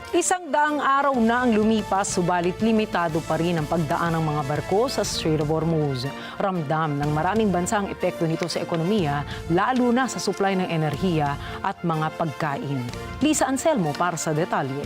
100 araw na ang lumipas, subalit limitado pa rin ang pagdaan ng mga barko sa Strait of Hormuz. Ramdam ng maraming bansa ang epekto nito sa ekonomiya, lalo na sa supply ng enerhiya at mga pagkain. Lisa Anselmo para sa detalye.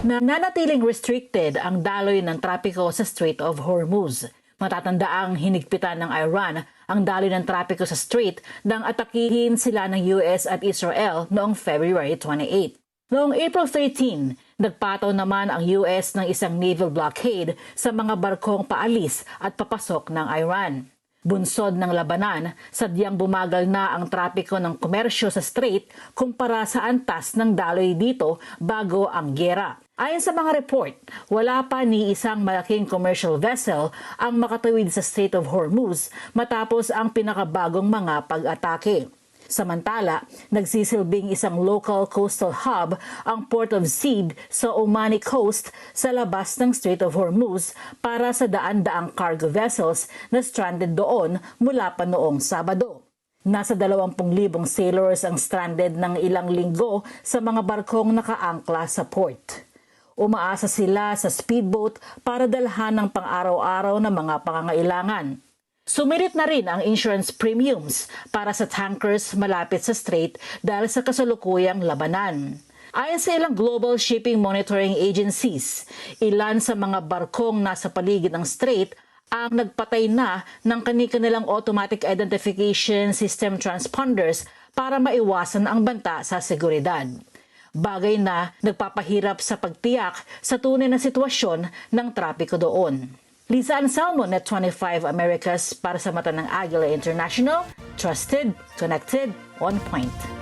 Nananatiling restricted ang daloy ng trapiko sa Strait of Hormuz. Matatandaang hinigpitan ng Iran ang daloy ng trapiko sa strait nang atakihin sila ng US at Israel noong February 28. Noong April 13, nagpataw naman ang US ng isang naval blockade sa mga barkong paalis at papasok ng Iran. Bunsod ng labanan, sadyang bumagal na ang trapiko ng komersyo sa strait kumpara sa antas ng daloy dito bago ang giyera. Ayon sa mga report, wala pa ni isang malaking commercial vessel ang makatawid sa Strait of Hormuz matapos ang pinakabagong mga pag-atake. Samantala, nagsisilbing isang local coastal hub ang Port of Sid sa Omani coast sa labas ng Strait of Hormuz para sa daan-daang cargo vessels na stranded doon mula pa noong Sabado. Nasa 20,000 sailors ang stranded ng ilang linggo sa mga barkong nakaangkla sa port. Umaasa sila sa speedboat para dalhan ng pang-araw-araw na mga pangangailangan. Sumirit na rin ang insurance premiums para sa tankers malapit sa strait dahil sa kasalukuyang labanan. Ayon sa ilang global shipping monitoring agencies, ilan sa mga barkong nasa paligid ng strait ang nagpatay na ng kanilang automatic identification system transponders para maiwasan ang banta sa seguridad. Bagay na nagpapahirap sa pagtiyak sa tunay na sitwasyon ng trapiko doon. Lisa Anselmo, Net25 Americas para sa mata ng Aguila International. Trusted, connected, on point.